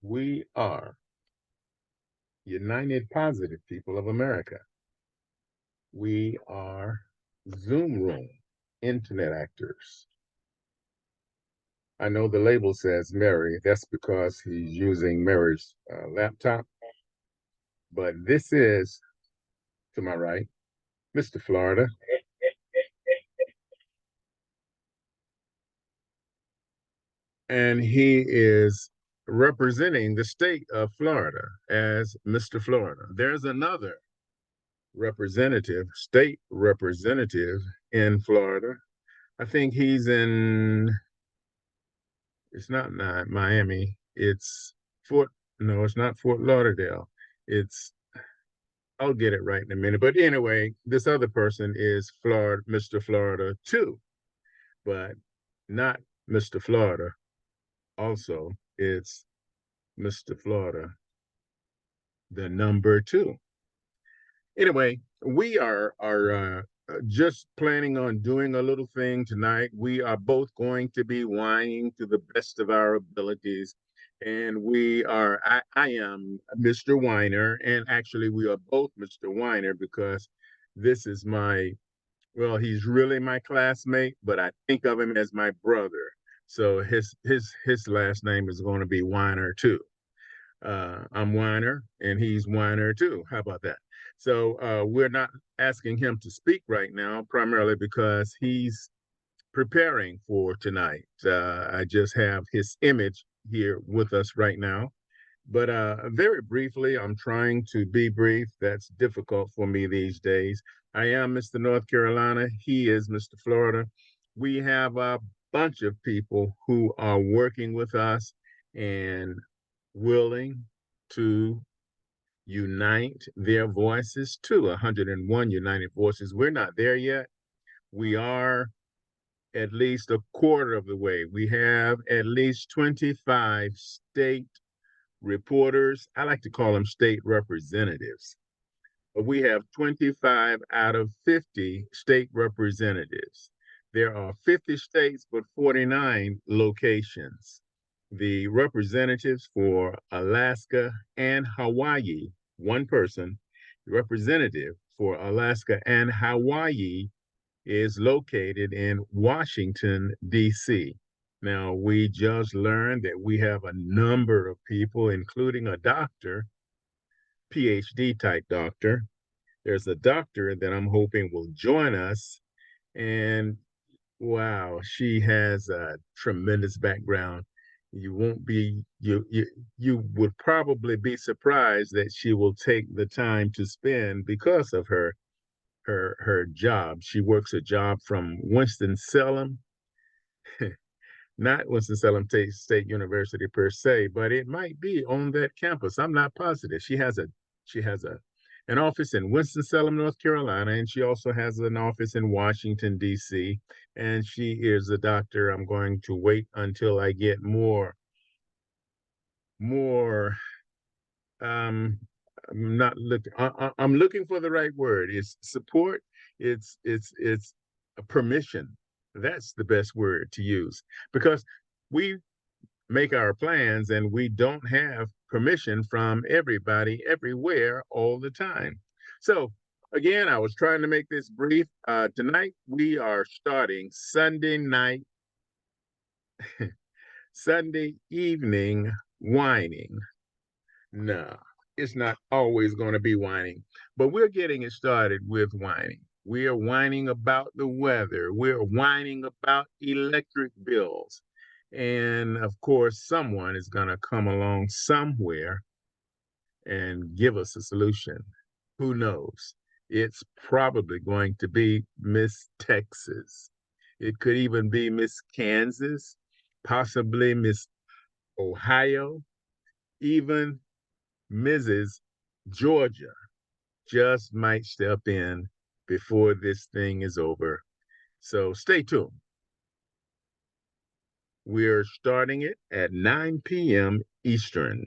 We are United Positive People of America. We are Zoom Room Internet Actors. I know the label says Mary. That's because he's using Mary's laptop. But this is, to my right, Mr. Florida. And he is representing the state of Florida as Mr. Florida. There's another representative, state representative in Florida. I think he's in, it's not Miami. It's Fort, no, it's not Fort Lauderdale. It's, I'll get it right in a minute. But anyway, this other person is Florida, Mr. Florida too, but not Mr. Florida. Also, it's Mr. Florida, the number two. Anyway, we are just planning on doing a little thing tonight. We are both going to be whining to the best of our abilities. And I am Mr. Whiner, and actually we are both Mr. Whiner because this is he's really my classmate, but I think of him as my brother. So his last name is going to be Whiner too. I'm Whiner and he's Whiner too. How about that? So we're not asking him to speak right now, primarily because he's preparing for tonight. I just have his image here with us right now. But very briefly, I'm trying to be brief. That's difficult for me these days. I am Mr. North Carolina. He is Mr. Florida. We have a bunch of people who are working with us and willing to unite their voices to 101 united voices. We're not there yet. We are at least a quarter of the way. We have at least 25 state reporters. I like to call them state representatives. But we have 25 out of 50 state representatives. There are 50 states, but 49 locations. The representatives for Alaska and Hawaii, one person, the representative for Alaska and Hawaii is located in Washington, D.C. Now, we just learned that we have a number of people, including a doctor, PhD type doctor. There's a doctor that I'm hoping will join us. And wow, she has a tremendous background. You won't be you would probably be surprised that she will take the time to spend because of her job. She works a job from Winston-Salem, not Winston-Salem State University per se, but it might be on that campus. I'm not positive. She has a an office in Winston-Salem, North Carolina, and she also has an office in Washington, D.C. And she is a doctor. I'm going to wait until I get more um I'm not looking I'm looking for the right word. It's support, it's a permission. That's the best word to use because we make our plans and we don't have permission from everybody everywhere all the time. So again, I was trying to make this brief. Tonight we are starting Sunday night, Sunday evening whining. No, it's not always going to be whining, but we're getting it started with whining. We are whining about the weather. We're whining about electric bills. And of course, someone is going to come along somewhere and give us a solution. Who knows? It's probably going to be Miss Texas. It could even be Miss Kansas, possibly Miss Ohio, even Mrs. Georgia just might step in before this thing is over. So stay tuned. We're starting it at 9 p.m. Eastern.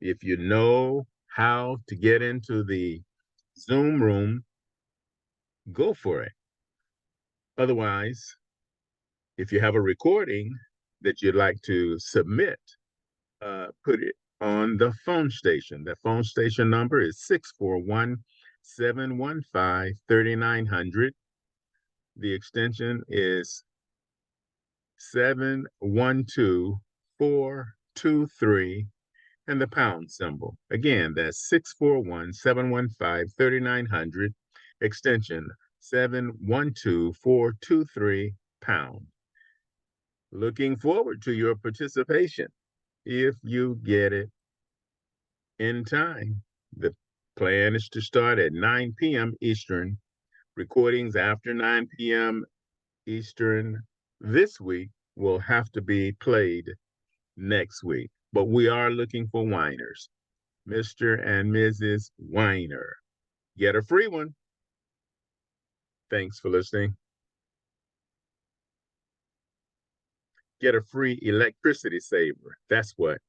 If you know how to get into the Zoom room, go for it. Otherwise, if you have a recording that you'd like to submit, put it on the phone station. The phone station number is 641-715-3900. The extension is 712423 and the pound symbol. Again, that's 641-715-3900, extension 712423 pound. Looking forward to your participation if you get it in time. The plan is to start at 9 p.m. Eastern. Recordings after 9 p.m. Eastern this week will have to be played next week. But we are looking for whiners. Mr. and Mrs. Whiner. Get a free one. Thanks for listening. Get a free electricity saver. That's what.